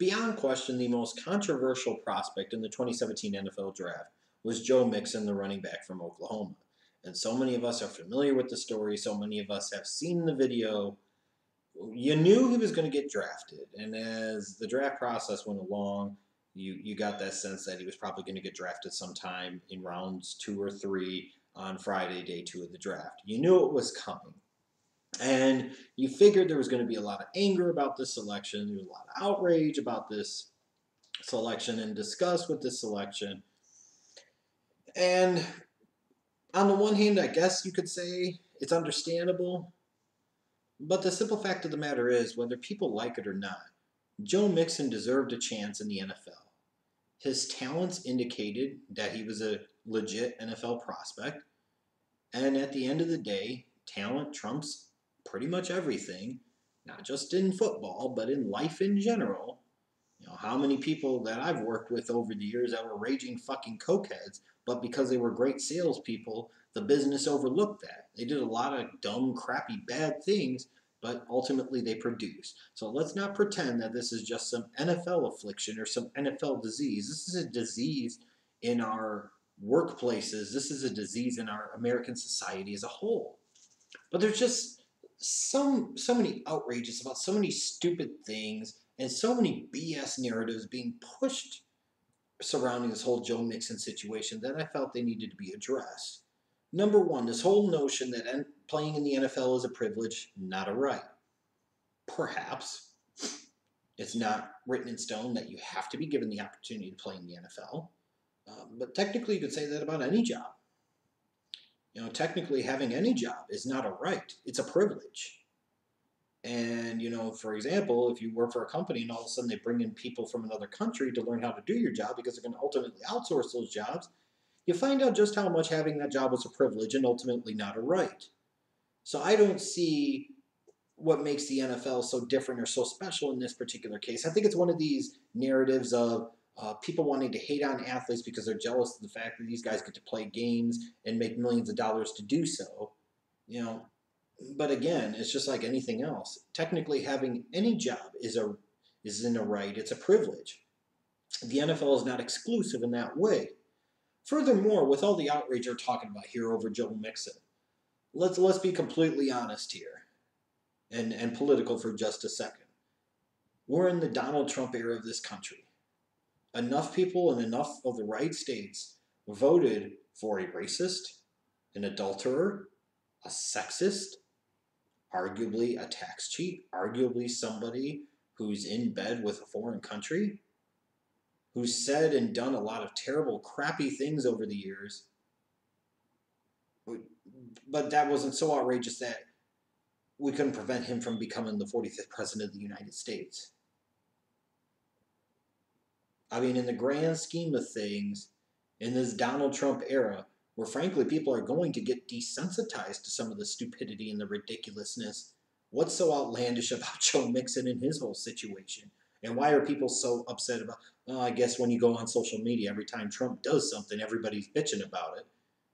Beyond question, the most controversial prospect in the 2017 NFL Draft was Joe Mixon, the running back from Oklahoma. And so many of us are familiar with the story, so many of us have seen the video. You knew he was going to get drafted, and as the draft process went along, you got that sense that he was probably going to get drafted sometime in rounds 2 or 3 on Friday, day 2 of the draft. You knew it was coming. And you figured there was going to be a lot of anger about this selection. There was a lot of outrage about this selection and disgust with this selection. And on the one hand, I guess you could say it's understandable. But the simple fact of the matter is, whether people like it or not, Joe Mixon deserved a chance in the NFL. His talents indicated that he was a legit NFL prospect. And at the end of the day, talent trumps pretty much everything, not just in football, but in life in general. You know, how many people that I've worked with over the years that were raging fucking cokeheads, but because they were great salespeople, the business overlooked that. They did a lot of dumb, crappy, bad things, but ultimately they produced. So let's not pretend that this is just some NFL affliction or some NFL disease. This is a disease in our workplaces. This is a disease in our American society as a whole. But there's just so many outrages about so many stupid things and so many BS narratives being pushed surrounding this whole Joe Mixon situation that I felt they needed to be addressed. Number one, this whole notion that playing in the NFL is a privilege, not a right. Perhaps it's not written in stone that you have to be given the opportunity to play in the NFL, but technically you could say that about any job. You know, technically having any job is not a right, it's a privilege. And, you know, for example, if you work for a company and all of a sudden they bring in people from another country to learn how to do your job because they're going to ultimately outsource those jobs, you find out just how much having that job was a privilege and ultimately not a right. So I don't see what makes the NFL so different or so special in this particular case. I think it's one of these narratives of people wanting to hate on athletes because they're jealous of the fact that these guys get to play games and make millions of dollars to do so. You know, but again, it's just like anything else. Technically, having any job isn't a right; it's a privilege. The NFL is not exclusive in that way. Furthermore, with all the outrage you're talking about here over Joe Mixon, let's be completely honest here, and political for just a second. We're in the Donald Trump era of this country. Enough people in enough of the right states voted for a racist, an adulterer, a sexist, arguably a tax cheat, arguably somebody who's in bed with a foreign country, who's said and done a lot of terrible, crappy things over the years. But that wasn't so outrageous that we couldn't prevent him from becoming the 45th president of the United States. I mean, in the grand scheme of things, in this Donald Trump era, where frankly people are going to get desensitized to some of the stupidity and the ridiculousness, what's so outlandish about Joe Mixon and his whole situation? And why are people so upset about, well, I guess when you go on social media, every time Trump does something, everybody's bitching about it.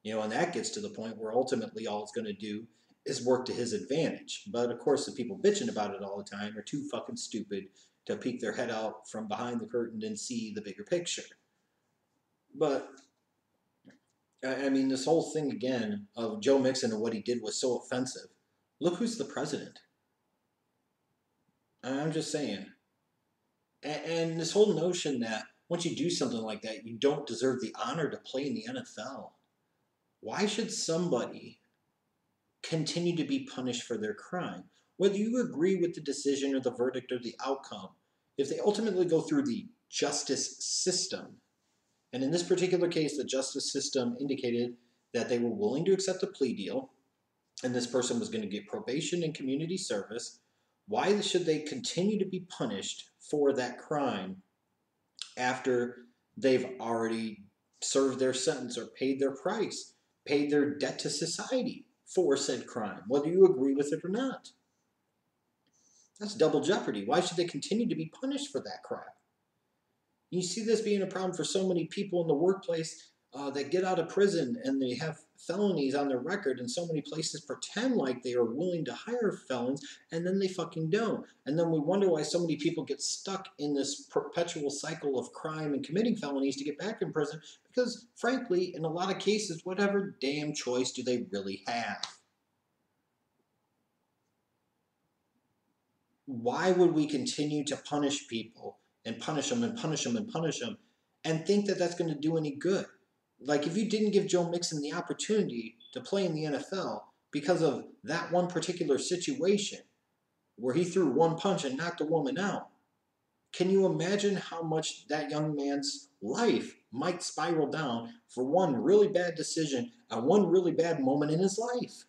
You know, and that gets to the point where ultimately all it's going to do is work to his advantage. But of course, the people bitching about it all the time are too fucking stupid to peek their head out from behind the curtain and see the bigger picture. But, I mean, this whole thing again of Joe Mixon and what he did was so offensive. Look who's the president. I'm just saying. And this whole notion that once you do something like that, you don't deserve the honor to play in the NFL. Why should somebody continue to be punished for their crime? Whether you agree with the decision or the verdict or the outcome, if they ultimately go through the justice system, and in this particular case, the justice system indicated that they were willing to accept a plea deal, and this person was going to get probation and community service, why should they continue to be punished for that crime after they've already served their sentence or paid their price, paid their debt to society for said crime, whether you agree with it or not? That's double jeopardy. Why should they continue to be punished for that crap? You see this being a problem for so many people in the workplace that get out of prison and they have felonies on their record, and so many places pretend like they are willing to hire felons, and then they fucking don't. And then we wonder why so many people get stuck in this perpetual cycle of crime and committing felonies to get back in prison, because frankly, in a lot of cases, whatever damn choice do they really have? Why would we continue to punish people and punish them and punish them and punish them and think that that's going to do any good? Like, if you didn't give Joe Mixon the opportunity to play in the NFL because of that one particular situation where he threw one punch and knocked a woman out, can you imagine how much that young man's life might spiral down for one really bad decision at one really bad moment in his life?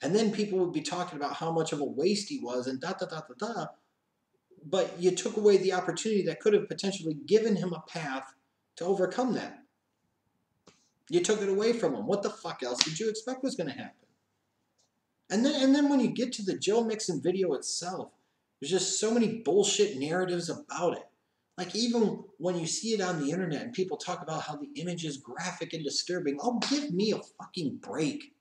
And then people would be talking about how much of a waste he was and da da da da da. But you took away the opportunity that could have potentially given him a path to overcome that. You took it away from him. What the fuck else did you expect was going to happen? And then when you get to the Joe Mixon video itself, there's just so many bullshit narratives about it. Like, even when you see it on the internet and people talk about how the image is graphic and disturbing, oh, give me a fucking break.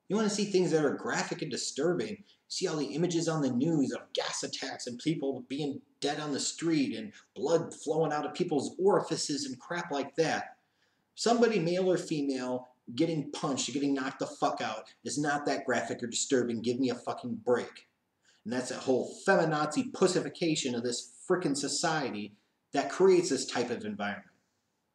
You want to see things that are graphic and disturbing. See all the images on the news of gas attacks and people being dead on the street and blood flowing out of people's orifices and crap like that. Somebody, male or female, getting punched, getting knocked the fuck out is not that graphic or disturbing. Give me a fucking break. And that's a whole feminazi pussification of this frickin' society that creates this type of environment.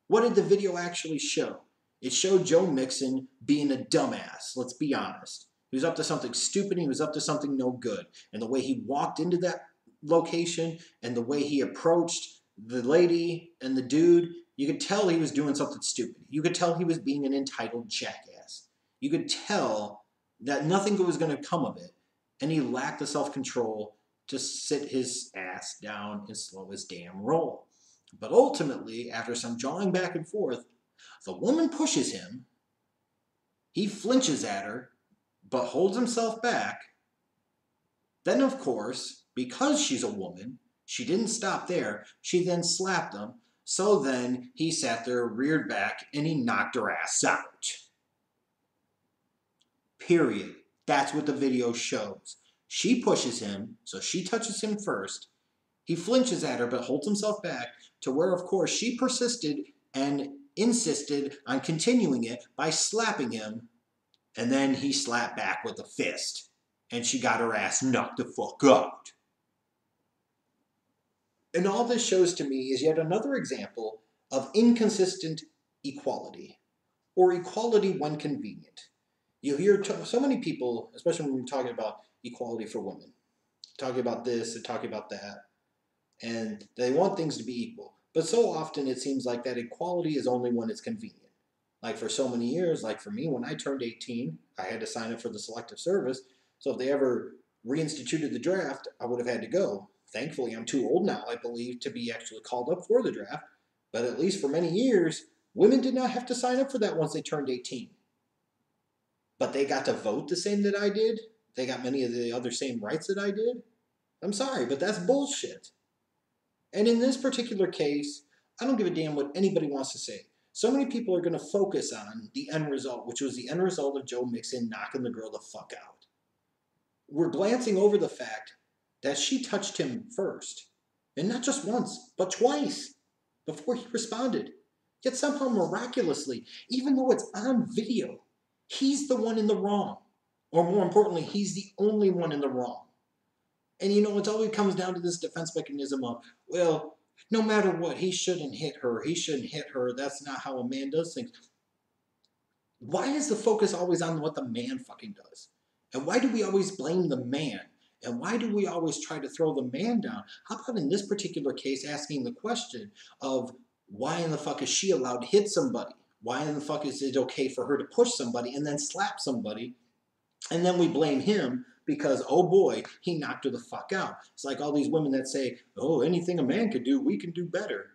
What did the video actually show? It showed Joe Mixon being a dumbass, let's be honest. He was up to something stupid, he was up to something no good. And the way he walked into that location and the way he approached the lady and the dude, you could tell he was doing something stupid. You could tell he was being an entitled jackass. You could tell that nothing was going to come of it. And he lacked the self-control to sit his ass down and slow his damn roll. But ultimately, after some jawing back and forth, the woman pushes him, he flinches at her, but holds himself back. Then, of course, because she's a woman, she didn't stop there. She then slapped him. So then he sat there, reared back, and he knocked her ass out. Period. That's what the video shows. She pushes him, so she touches him first. He flinches at her, but holds himself back, to where, of course, she persisted and insisted on continuing it by slapping him, and then he slapped back with a fist, and she got her ass knocked the fuck out. And all this shows to me is yet another example of inconsistent equality, or equality when convenient. You hear so many people, especially when we're talking about equality for women, talking about this and talking about that, and they want things to be equal. But so often it seems like that equality is only when it's convenient. Like, for so many years, like for me, when I turned 18, I had to sign up for the Selective Service. So if they ever reinstituted the draft, I would have had to go. Thankfully, I'm too old now, I believe, to be actually called up for the draft. But at least for many years, women did not have to sign up for that once they turned 18. But they got to vote the same that I did. They got many of the other same rights that I did. I'm sorry, but that's bullshit. And in this particular case, I don't give a damn what anybody wants to say. So many people are going to focus on the end result, which was the end result of Joe Mixon knocking the girl the fuck out. We're glancing over the fact that she touched him first. And not just once, but twice, before he responded. Yet somehow, miraculously, even though it's on video, he's the one in the wrong. Or more importantly, he's the only one in the wrong. And you know, it always comes down to this defense mechanism of, well, no matter what, he shouldn't hit her. He shouldn't hit her. That's not how a man does things. Why is the focus always on what the man fucking does? And why do we always blame the man? And why do we always try to throw the man down? How about in this particular case asking the question of, why in the fuck is she allowed to hit somebody? Why in the fuck is it okay for her to push somebody and then slap somebody? And then we blame him because, oh boy, he knocked her the fuck out. It's like all these women that say, oh, anything a man could do, we can do better.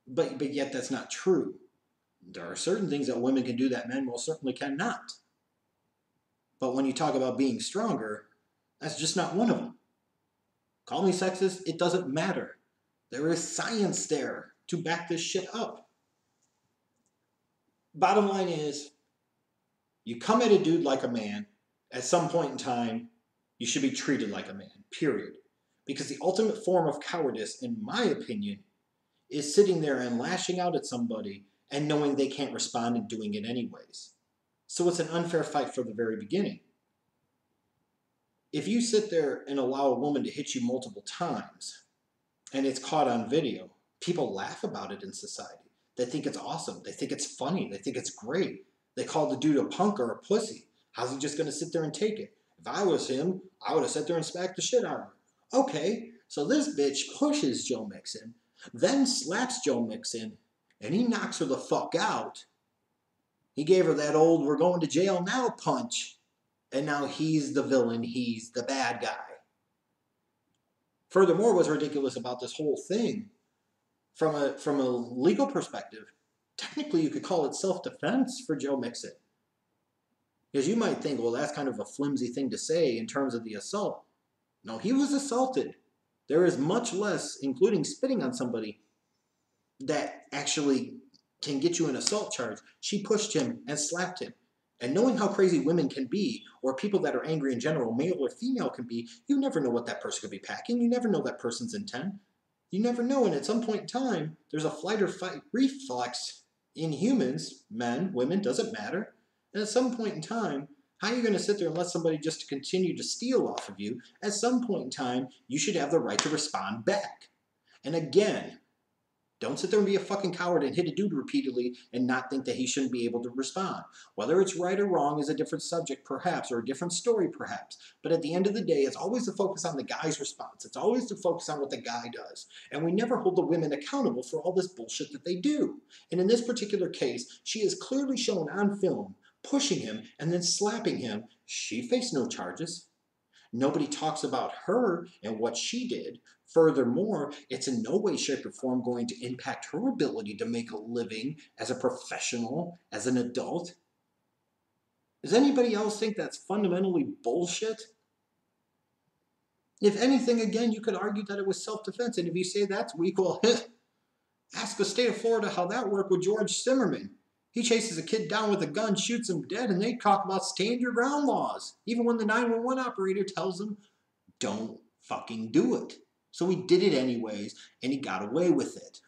But yet that's not true. There are certain things that women can do that men most certainly cannot. But when you talk about being stronger, that's just not one of them. Call me sexist, it doesn't matter. There is science there to back this shit up. Bottom line is, you come at a dude like a man, at some point in time, you should be treated like a man, period. Because the ultimate form of cowardice, in my opinion, is sitting there and lashing out at somebody and knowing they can't respond and doing it anyways. So it's an unfair fight from the very beginning. If you sit there and allow a woman to hit you multiple times and it's caught on video, people laugh about it in society. They think it's awesome. They think it's funny. They think it's great. They call the dude a punk or a pussy. How's he just going to sit there and take it? If I was him, I would have sat there and smacked the shit out of her. Okay, so this bitch pushes Joe Mixon, then slaps Joe Mixon, and he knocks her the fuck out. He gave her that old "we're going to jail now" punch, and now he's the villain, he's the bad guy. Furthermore, what's ridiculous about this whole thing, from a legal perspective, technically you could call it self-defense for Joe Mixon. Because you might think, well, that's kind of a flimsy thing to say in terms of the assault. No, he was assaulted. There is much less, including spitting on somebody, that actually can get you an assault charge. She pushed him and slapped him. And knowing how crazy women can be, or people that are angry in general, male or female, can be, you never know what that person could be packing. You never know that person's intent. You never know. And at some point in time, there's a flight or fight reflex in humans, men, women, doesn't matter. And at some point in time, how are you going to sit there and let somebody just continue to steal off of you? At some point in time, you should have the right to respond back. And again, don't sit there and be a fucking coward and hit a dude repeatedly and not think that he shouldn't be able to respond. Whether it's right or wrong is a different subject perhaps, or a different story perhaps. But at the end of the day, it's always the focus on the guy's response. It's always the focus on what the guy does. And we never hold the women accountable for all this bullshit that they do. And in this particular case, she is clearly shown on film pushing him and then slapping him. She faced no charges. Nobody talks about her and what she did. Furthermore, it's in no way, shape, or form going to impact her ability to make a living as a professional, as an adult. Does anybody else think that's fundamentally bullshit? If anything, again, you could argue that it was self-defense. And if you say that's weak, well, ask the state of Florida how that worked with George Zimmerman. He chases a kid down with a gun, shoots him dead, and they talk about stand your ground laws. Even when the 911 operator tells them, don't fucking do it. So he did it anyways, and he got away with it.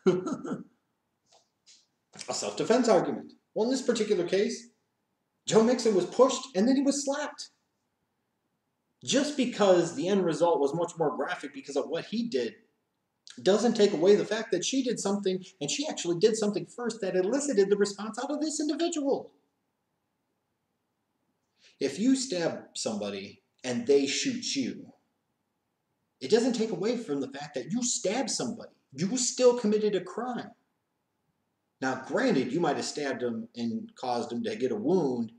A self-defense argument. Well, in this particular case, Joe Mixon was pushed, and then he was slapped. Just because the end result was much more graphic because of what he did, doesn't take away the fact that she did something, and she actually did something first that elicited the response out of this individual. If you stab somebody and they shoot you, it doesn't take away from the fact that you stabbed somebody. You still committed a crime. Now, granted, you might have stabbed them and caused them to get a wound,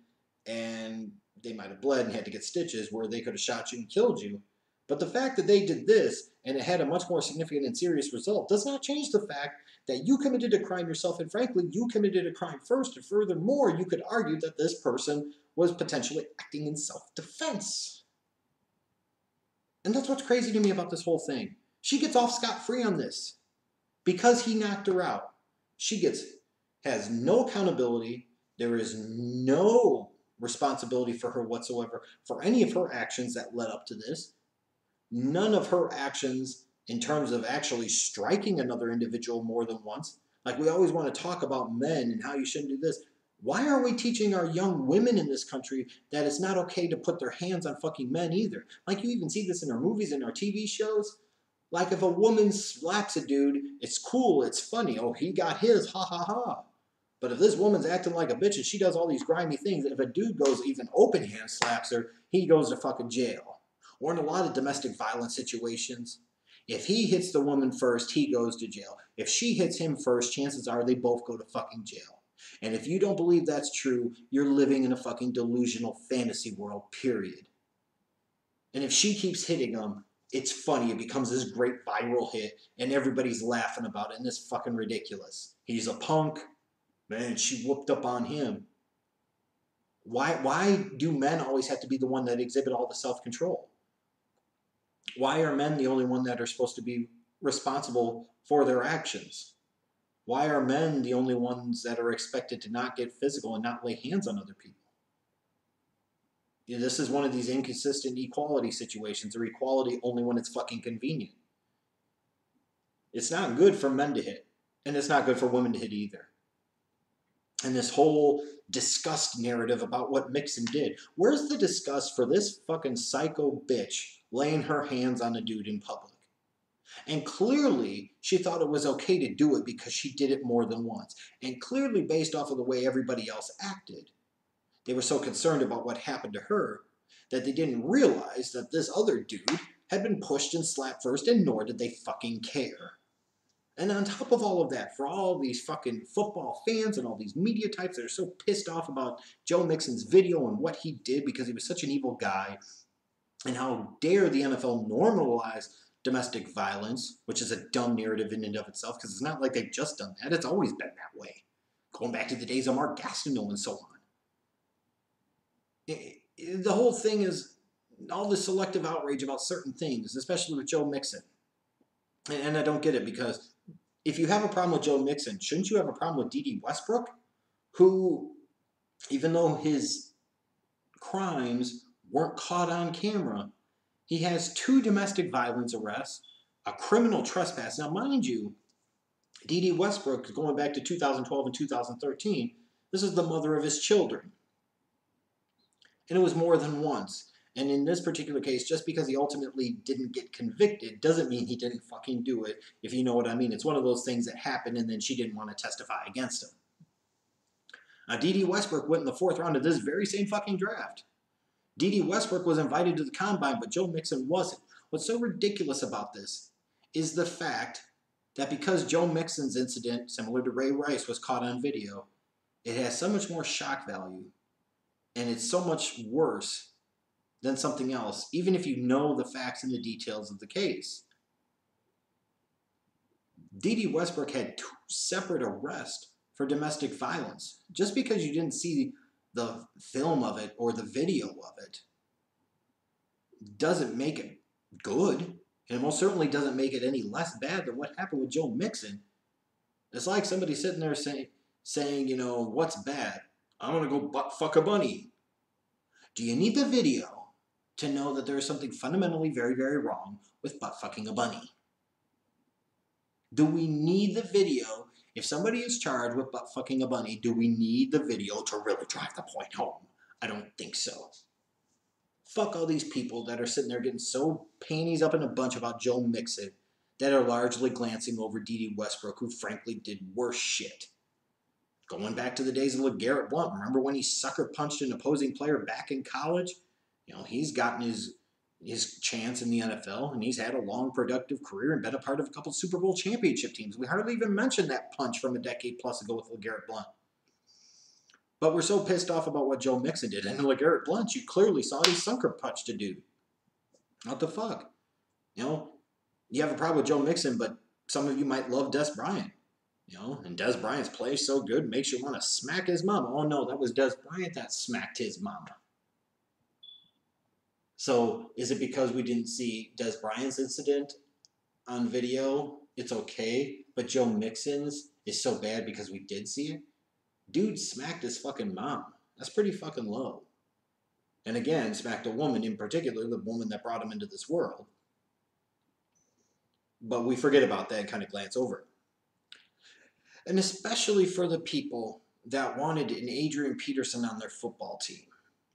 and they might have bled and had to get stitches where they could have shot you and killed you. But the fact that they did this, and it had a much more significant and serious result, does not change the fact that you committed a crime yourself, and frankly, you committed a crime first, and furthermore, you could argue that this person was potentially acting in self-defense. And that's what's crazy to me about this whole thing. She gets off scot-free on this. Because he knocked her out, she has no accountability. There is no responsibility for her whatsoever for any of her actions that led up to this. None of her actions in terms of actually striking another individual more than once. Like, we always want to talk about men and how you shouldn't do this. Why are we teaching our young women in this country that it's not okay to put their hands on fucking men either? Like, you even see this in our movies and our TV shows. Like, if a woman slaps a dude, it's cool, it's funny. Oh, he got his, ha ha ha. But if this woman's acting like a bitch and she does all these grimy things, if a dude goes even open hand slaps her, he goes to fucking jail. Or in a lot of domestic violence situations, if he hits the woman first, he goes to jail. If she hits him first, chances are they both go to fucking jail. And if you don't believe that's true, you're living in a fucking delusional fantasy world, period. And if she keeps hitting him, it's funny. It becomes this great viral hit, and everybody's laughing about it, and it's fucking ridiculous. He's a punk. Man, she whooped up on him. Why do men always have to be the one that exhibit all the self-control? Why are men the only one that are supposed to be responsible for their actions? Why are men the only ones that are expected to not get physical and not lay hands on other people? This is one of these inconsistent equality situations, or equality only when it's fucking convenient. It's not good for men to hit, and it's not good for women to hit either. And this whole disgust narrative about what Mixon did. Where's the disgust for this fucking psycho bitch laying her hands on a dude in public? And clearly, she thought it was okay to do it because she did it more than once. And clearly, based off of the way everybody else acted, they were so concerned about what happened to her that they didn't realize that this other dude had been pushed and slapped first, and nor did they fucking care. And on top of all of that, for all these fucking football fans and all these media types that are so pissed off about Joe Mixon's video and what he did because he was such an evil guy, and how dare the NFL normalize domestic violence, which is a dumb narrative in and of itself, because it's not like they've just done that. It's always been that way. Going back to the days of Mark Gastineau and so on. The whole thing is all this selective outrage about certain things, especially with Joe Mixon. And I don't get it, because if you have a problem with Joe Mixon, shouldn't you have a problem with D.D. Westbrook, who, even though his crimes weren't caught on camera, he has 2 domestic violence arrests, a criminal trespass. Now, mind you, D.D. Westbrook, going back to 2012 and 2013, this is the mother of his children. And it was more than once. And in this particular case, just because he ultimately didn't get convicted doesn't mean he didn't fucking do it, if you know what I mean. It's one of those things that happened and then she didn't want to testify against him. Now, D.D. Westbrook went in the 4th round of this very same fucking draft. D.D. Westbrook was invited to the combine, but Joe Mixon wasn't. What's so ridiculous about this is the fact that because Joe Mixon's incident, similar to Ray Rice, was caught on video, it has so much more shock value, and it's so much worse than something else, even if you know the facts and the details of the case. D.D. Westbrook had 2 separate arrests for domestic violence. Just because you didn't see the film of it or the video of it doesn't make it good. And it most certainly doesn't make it any less bad than what happened with Joe Mixon. It's like somebody sitting there saying, you know, what's bad? I'm going to go butt fuck a bunny. Do you need the video to know that there is something fundamentally very, very wrong with butt fucking a bunny? Do we need the video? If somebody is charged with butt fucking a bunny, do we need the video to really drive the point home? I don't think so. Fuck all these people that are sitting there getting so panties up in a bunch about Joe Mixon that are largely glancing over D.D. Westbrook, who frankly did worse shit. Going back to the days of LeGarrette Blount, remember when he sucker punched an opposing player back in college? You know, he's gotten his chance in the NFL, and he's had a long, productive career and been a part of a couple Super Bowl championship teams. We hardly even mentioned that punch from a decade plus ago with LeGarrette Blount. But we're so pissed off about what Joe Mixon did. And LeGarrette Blount, you clearly saw he sucker punched a dude. What the fuck? You know, you have a problem with Joe Mixon, but some of you might love Des Bryant. You know, and Des Bryant's play is so good, makes you want to smack his mama. Oh no, that was Des Bryant that smacked his mama. So is it because we didn't see Des Bryant's incident on video, it's okay, but Joe Mixon's is so bad because we did see it? Dude smacked his fucking mom. That's pretty fucking low. And again, smacked a woman, in particular, the woman that brought him into this world. But we forget about that and kind of glance over it. And especially for the people that wanted an Adrian Peterson on their football team.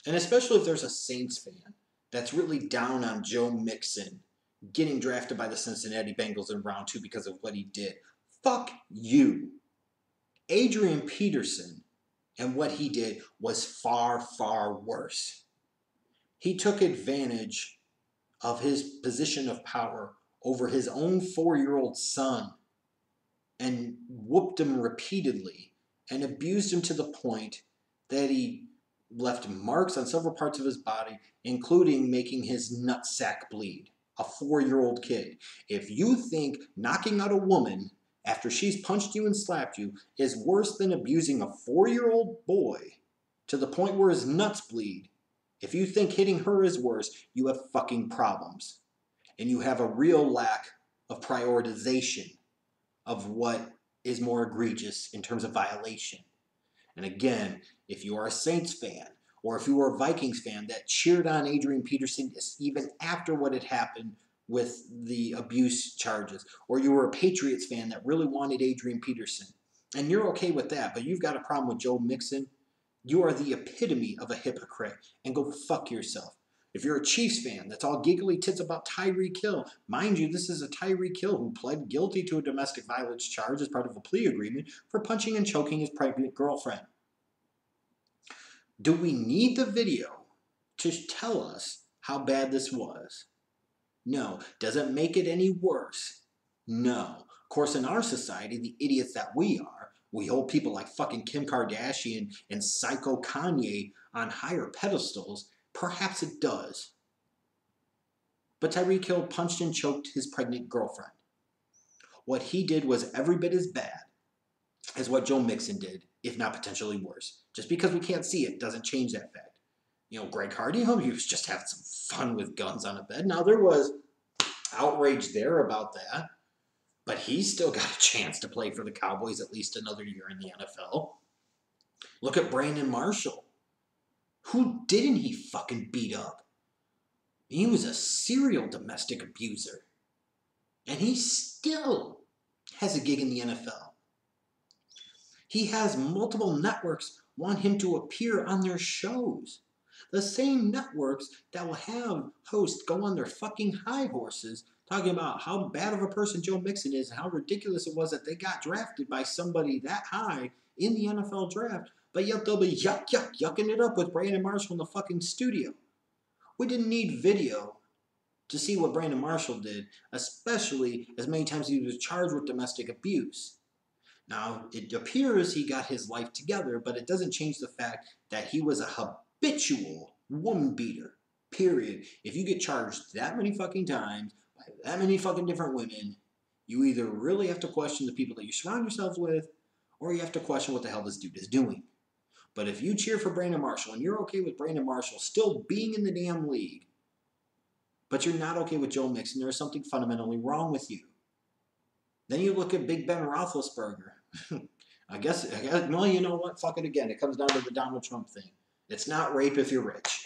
And especially if there's a Saints fan that's really down on Joe Mixon getting drafted by the Cincinnati Bengals in round 2 because of what he did. Fuck you. Adrian Peterson and what he did was far, far worse. He took advantage of his position of power over his own 4-year-old son and whooped him repeatedly and abused him to the point that he left marks on several parts of his body, including making his nutsack bleed. A 4-year-old kid. If you think knocking out a woman after she's punched you and slapped you is worse than abusing a 4-year-old boy to the point where his nuts bleed, if you think hitting her is worse, you have fucking problems. And you have a real lack of prioritization of what is more egregious in terms of violation. And again, if you are a Saints fan, or if you were a Vikings fan that cheered on Adrian Peterson even after what had happened with the abuse charges, or you were a Patriots fan that really wanted Adrian Peterson, and you're okay with that, but you've got a problem with Joe Mixon, you are the epitome of a hypocrite, and go fuck yourself. If you're a Chiefs fan that's all giggly tits about Tyreek Hill, mind you, this is a Tyreek Hill who pled guilty to a domestic violence charge as part of a plea agreement for punching and choking his pregnant girlfriend. Do we need the video to tell us how bad this was? No. Does it make it any worse? No. Of course, in our society, the idiots that we are, we hold people like fucking Kim Kardashian and Psycho Kanye on higher pedestals. Perhaps it does. But Tyreek Hill punched and choked his pregnant girlfriend. What he did was every bit as bad as what Joe Mixon did, if not potentially worse. Just because we can't see it doesn't change that fact. You know, Greg Hardy, he was just having some fun with guns on a bed. Now, there was outrage there about that, but he's still got a chance to play for the Cowboys at least another year in the NFL. Look at Brandon Marshall. Who didn't he fucking beat up? He was a serial domestic abuser. And he still has a gig in the NFL. He has multiple networks want him to appear on their shows. The same networks that will have hosts go on their fucking high horses talking about how bad of a person Joe Mixon is and how ridiculous it was that they got drafted by somebody that high in the NFL draft, but yet they'll be yucking it up with Brandon Marshall in the fucking studio. We didn't need video to see what Brandon Marshall did, especially as many times he was charged with domestic abuse. Now, it appears he got his life together, but it doesn't change the fact that he was a habitual woman beater, period. If you get charged that many fucking times by that many fucking different women, you either really have to question the people that you surround yourself with, or you have to question what the hell this dude is doing. But if you cheer for Brandon Marshall, and you're okay with Brandon Marshall still being in the damn league, but you're not okay with Joe Mixon, there's something fundamentally wrong with you. Then you look at Big Ben Roethlisberger. I guess, well, you know what? Fuck it again. It comes down to the Donald Trump thing. It's not rape if you're rich.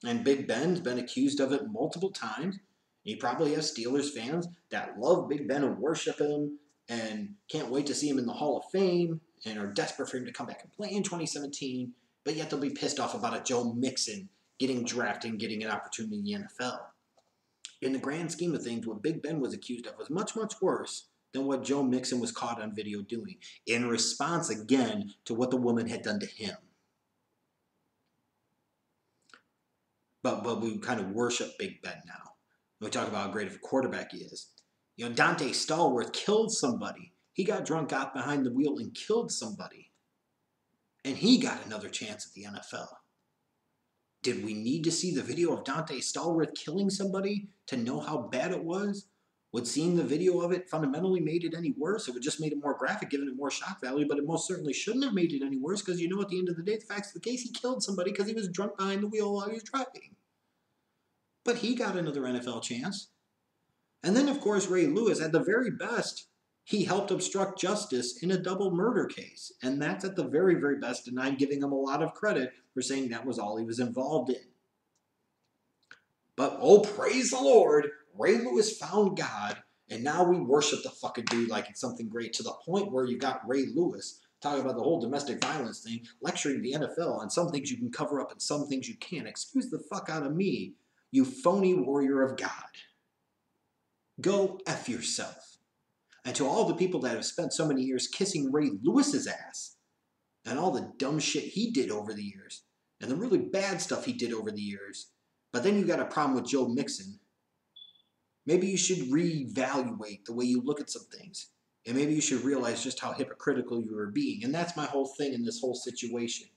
And Big Ben's been accused of it multiple times. You probably have Steelers fans that love Big Ben and worship him and can't wait to see him in the Hall of Fame and are desperate for him to come back and play in 2017, but yet they'll be pissed off about a Joe Mixon getting drafted and getting an opportunity in the NFL. In the grand scheme of things, what Big Ben was accused of was much, much worse than what Joe Mixon was caught on video doing, in response, again, to what the woman had done to him. But we kind of worship Big Ben now. We talk about how great of a quarterback he is. You know, Dante Stallworth killed somebody. He got drunk, got behind the wheel, and killed somebody. And he got another chance at the NFL. Did we need to see the video of Dante Stallworth killing somebody to know how bad it was? Would seeing the video of it fundamentally made it any worse? It would just made it more graphic, giving it more shock value, but it most certainly shouldn't have made it any worse because you know at the end of the day, the facts of the case, he killed somebody because he was drunk behind the wheel while he was driving. But he got another NFL chance. And then, of course, Ray Lewis, at the very best, he helped obstruct justice in a double murder case. And that's at the very, very best, and I'm giving him a lot of credit for saying that was all he was involved in. But, oh, praise the Lord, Ray Lewis found God, and now we worship the fucking dude like it's something great, to the point where you got Ray Lewis talking about the whole domestic violence thing, lecturing the NFL on some things you can cover up and some things you can't. Excuse the fuck out of me, you phony warrior of God. Go F yourself. And to all the people that have spent so many years kissing Ray Lewis's ass, and all the dumb shit he did over the years, and the really bad stuff he did over the years, but then you got a problem with Joe Mixon, maybe you should reevaluate the way you look at some things. And maybe you should realize just how hypocritical you are being. And that's my whole thing in this whole situation.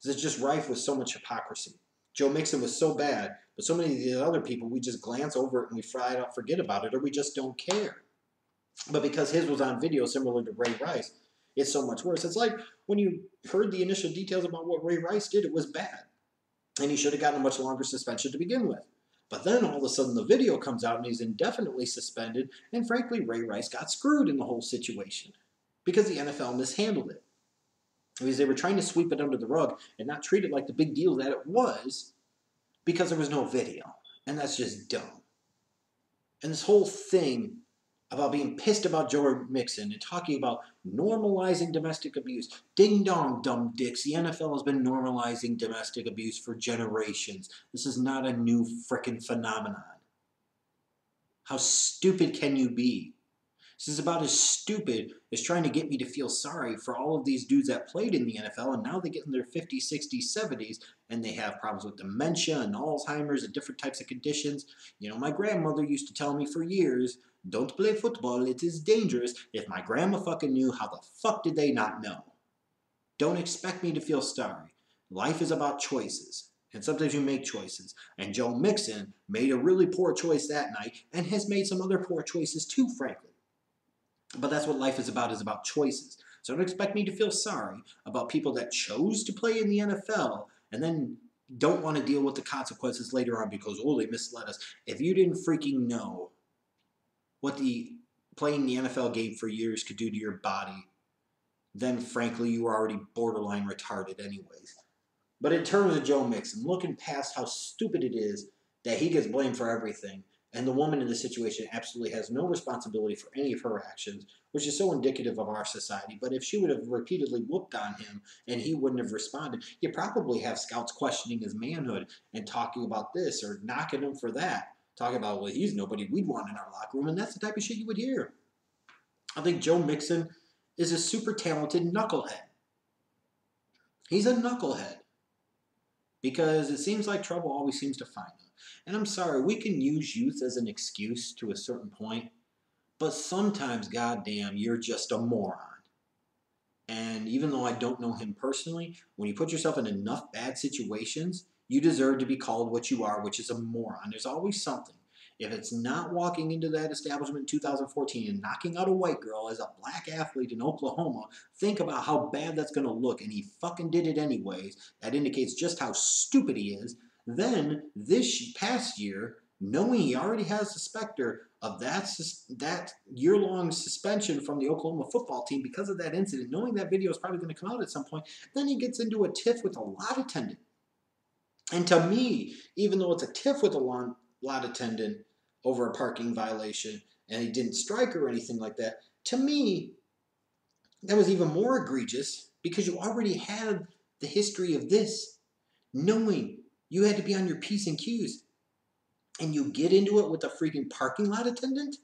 It's just rife with so much hypocrisy. Joe Mixon was so bad, but so many of the other people, we just glance over it and we fry it up, forget about it, or we just don't care. But because his was on video similar to Ray Rice, it's so much worse. It's like when you heard the initial details about what Ray Rice did, it was bad. And he should have gotten a much longer suspension to begin with. But then all of a sudden the video comes out and he's indefinitely suspended, and frankly Ray Rice got screwed in the whole situation. because the NFL mishandled it. Because they were trying to sweep it under the rug and not treat it like the big deal that it was because there was no video. And that's just dumb. And this whole thing about being pissed about Joe Mixon and talking about normalizing domestic abuse. Ding dong, dumb dicks. The NFL has been normalizing domestic abuse for generations. This is not a new frickin' phenomenon. How stupid can you be? This is about as stupid as trying to get me to feel sorry for all of these dudes that played in the NFL and now they get in their 50s, 60s, 70s and they have problems with dementia and Alzheimer's and different types of conditions. You know, my grandmother used to tell me for years, don't play football, it is dangerous. If my grandma fucking knew, how the fuck did they not know? Don't expect me to feel sorry. Life is about choices. And sometimes you make choices. And Joe Mixon made a really poor choice that night and has made some other poor choices too, frankly. But that's what life is about choices. So don't expect me to feel sorry about people that chose to play in the NFL and then don't want to deal with the consequences later on because, oh, they misled us. If you didn't freaking know what the playing the NFL game for years could do to your body, then frankly, you were already borderline retarded anyways. But in terms of Joe Mixon, looking past how stupid it is that he gets blamed for everything, and the woman in this situation absolutely has no responsibility for any of her actions, which is so indicative of our society. But if she would have repeatedly whooped on him and he wouldn't have responded, you probably have scouts questioning his manhood and talking about this or knocking him for that. Talking about, well, he's nobody we'd want in our locker room, and that's the type of shit you would hear. I think Joe Mixon is a super talented knucklehead. He's a knucklehead. Because it seems like trouble always seems to find them. And I'm sorry, we can use youth as an excuse to a certain point, but sometimes, goddamn, you're just a moron. And even though I don't know him personally, when you put yourself in enough bad situations, you deserve to be called what you are, which is a moron. There's always something. If it's not walking into that establishment in 2014 and knocking out a white girl as a black athlete in Oklahoma, think about how bad that's going to look. And he fucking did it anyways. That indicates just how stupid he is. Then, this past year, knowing he already has the specter of that year-long suspension from the Oklahoma football team because of that incident, knowing that video is probably going to come out at some point, then he gets into a tiff with a lot attendant. And to me, even though it's a tiff with a lot attendant over a parking violation and he didn't strike her or anything like that, to me, that was even more egregious because you already had the history of this, knowing you had to be on your P's and Q's. And you get into it with a freaking parking lot attendant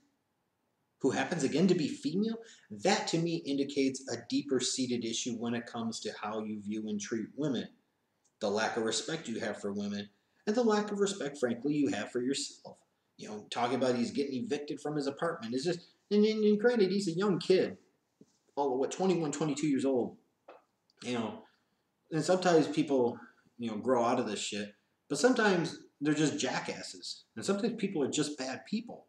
who happens again to be female, that to me indicates a deeper seated issue when it comes to how you view and treat women. The lack of respect you have for women, and the lack of respect, frankly, you have for yourself. You know, talking about he's getting evicted from his apartment is just, and granted, he's a young kid, 21, 22 years old, you know, and sometimes people, grow out of this shit, but sometimes they're just jackasses, and sometimes people are just bad people.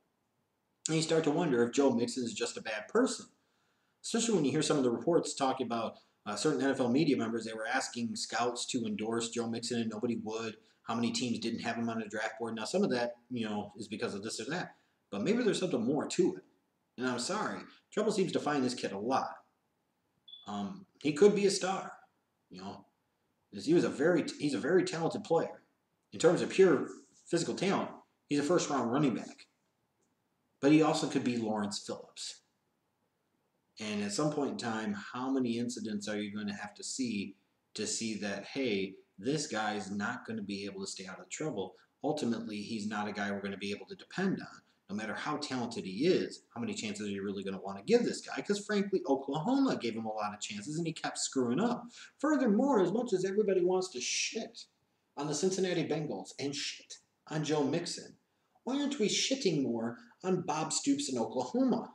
And you start to wonder if Joe Mixon is just a bad person. Especially when you hear some of the reports talking about certain NFL media members, they were asking scouts to endorse Joe Mixon and nobody would. How many teams didn't have him on the draft board? Now, some of that, is because of this or that. But maybe there's something more to it. And I'm sorry, trouble seems to find this kid a lot. He could be a star, he's a very talented player. In terms of pure physical talent, he's a first-round running back. But he also could be Lawrence Phillips. And at some point in time, how many incidents are you going to have to see that, hey, this guy's not going to be able to stay out of trouble? Ultimately, he's not a guy we're going to be able to depend on. No matter how talented he is, how many chances are you really going to want to give this guy? Because frankly, Oklahoma gave him a lot of chances and he kept screwing up. Furthermore, as much as everybody wants to shit on the Cincinnati Bengals and shit on Joe Mixon, why aren't we shitting more on Bob Stoops in Oklahoma?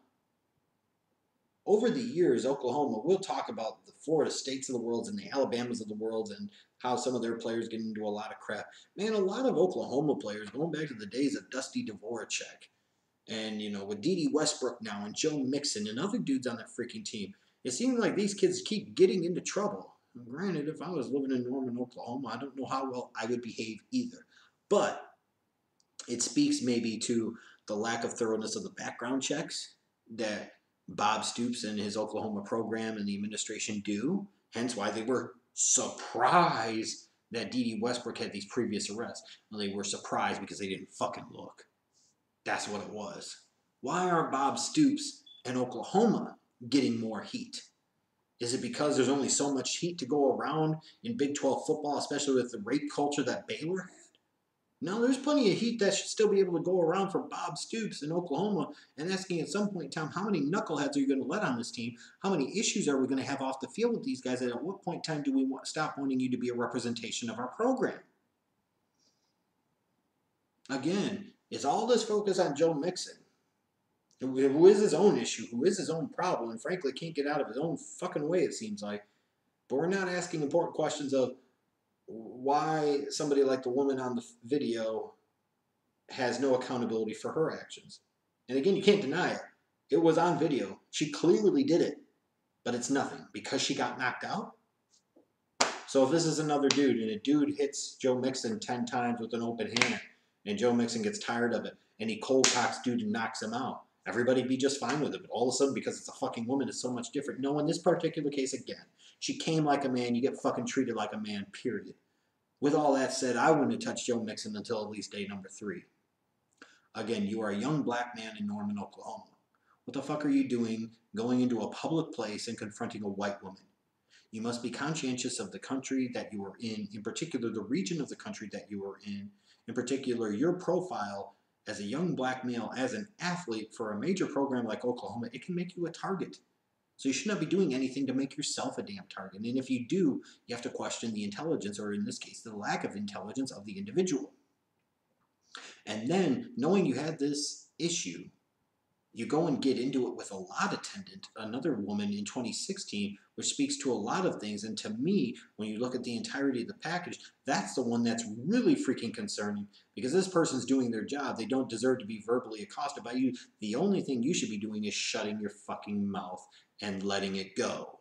Over the years, Oklahoma, we'll talk about the Florida States of the world and the Alabamas of the world and how some of their players get into a lot of crap. Man, a lot of Oklahoma players, going back to the days of Dusty Dvorak and, with Dede Westbrook now and Joe Mixon and other dudes on that freaking team, it seems like these kids keep getting into trouble. And granted, if I was living in Norman, Oklahoma, I don't know how well I would behave either. But it speaks maybe to the lack of thoroughness of the background checks that Bob Stoops and his Oklahoma program and the administration do, hence why they were surprised that Dede Westbrook had these previous arrests. Well, they were surprised because they didn't fucking look. That's what it was. Why aren't Bob Stoops and Oklahoma getting more heat? Is it because there's only so much heat to go around in Big 12 football, especially with the rape culture that Baylor had? No, there's plenty of heat that should still be able to go around for Bob Stoops in Oklahoma, and asking at some point in time, how many knuckleheads are you going to let on this team? How many issues are we going to have off the field with these guys? And at what point in time do we stop wanting you to be a representation of our program? Again, is all this focus on Joe Mixon, who is his own issue, who is his own problem, and frankly can't get out of his own fucking way, it seems like. But we're not asking important questions of why somebody like the woman on the video has no accountability for her actions. And again, you can't deny it. It was on video. She clearly did it. But it's nothing because she got knocked out. So if this is another dude and a dude hits Joe Mixon 10 times with an open hand and Joe Mixon gets tired of it and he cold cocks dude and knocks him out, everybody'd be just fine with it. But all of a sudden, because it's a fucking woman, it's so much different. No, in this particular case, again, she came like a man. You get fucking treated like a man, period. With all that said, I wouldn't have touched Joe Mixon until at least day number 3. Again, you are a young black man in Norman, Oklahoma. What the fuck are you doing going into a public place and confronting a white woman? You must be conscientious of the country that you are in particular the region of the country that you are in particular your profile as a young black male, as an athlete for a major program like Oklahoma. It can make you a target. So you should not be doing anything to make yourself a damn target. And if you do, you have to question the intelligence, or in this case, the lack of intelligence of the individual. And then, knowing you had this issue, you go and get into it with a lot attendant, another woman in 2016, which speaks to a lot of things. And to me, when you look at the entirety of the package, that's the one that's really freaking concerning, because this person's doing their job. They don't deserve to be verbally accosted by you. The only thing you should be doing is shutting your fucking mouth and letting it go,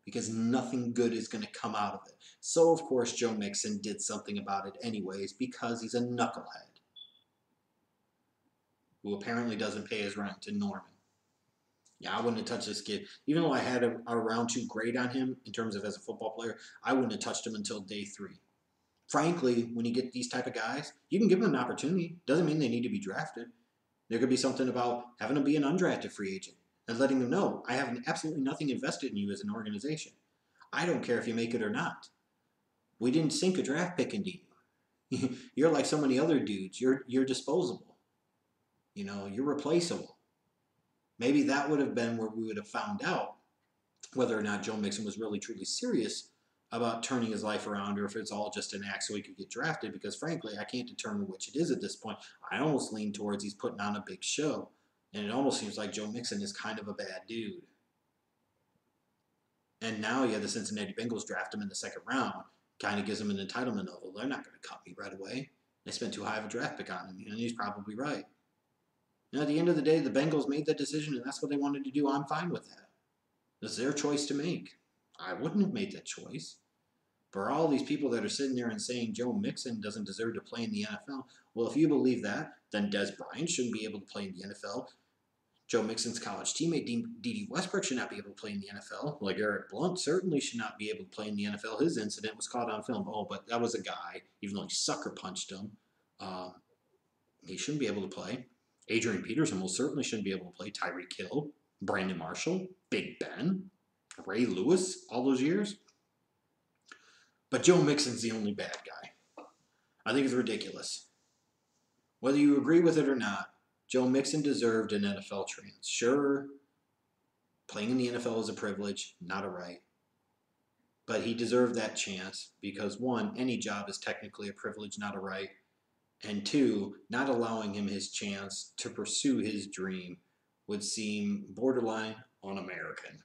because nothing good is going to come out of it. So, of course, Joe Mixon did something about it anyways, because he's a knucklehead who apparently doesn't pay his rent in Norman. Yeah, I wouldn't have touched this kid. Even though I had a round 2 grade on him in terms of as a football player, I wouldn't have touched him until day 3. Frankly, when you get these type of guys, you can give them an opportunity. Doesn't mean they need to be drafted. There could be something about having them be an undrafted free agent and letting them know, I have absolutely nothing invested in you as an organization. I don't care if you make it or not. We didn't sink a draft pick into you. You're like so many other dudes. You're disposable. You know, you're replaceable. Maybe that would have been where we would have found out whether or not Joe Mixon was really truly serious about turning his life around, or if it's all just an act so he could get drafted, because frankly, I can't determine which it is at this point. I almost lean towards he's putting on a big show, and it almost seems like Joe Mixon is kind of a bad dude. And now you have the Cincinnati Bengals draft him in the 2nd round, kind of gives him an entitlement of, well, they're not going to cut me right away. They spent too high of a draft pick on him, and he's probably right. And at the end of the day, the Bengals made that decision, and that's what they wanted to do. I'm fine with that. It's their choice to make. I wouldn't have made that choice. For all these people that are sitting there and saying Joe Mixon doesn't deserve to play in the NFL, well, if you believe that, then Des Bryant shouldn't be able to play in the NFL. Joe Mixon's college teammate, Dede Westbrook, should not be able to play in the NFL. Like Eric Blunt certainly should not be able to play in the NFL. His incident was caught on film. Oh, but that was a guy, even though he sucker punched him. He shouldn't be able to play. Adrian Peterson will certainly shouldn't be able to play. Tyreek Hill, Brandon Marshall, Big Ben, Ray Lewis, all those years. But Joe Mixon's the only bad guy. I think it's ridiculous. Whether you agree with it or not, Joe Mixon deserved an NFL chance. Sure, playing in the NFL is a privilege, not a right. But he deserved that chance because, 1, any job is technically a privilege, not a right. And 2, not allowing him his chance to pursue his dream would seem borderline un-American.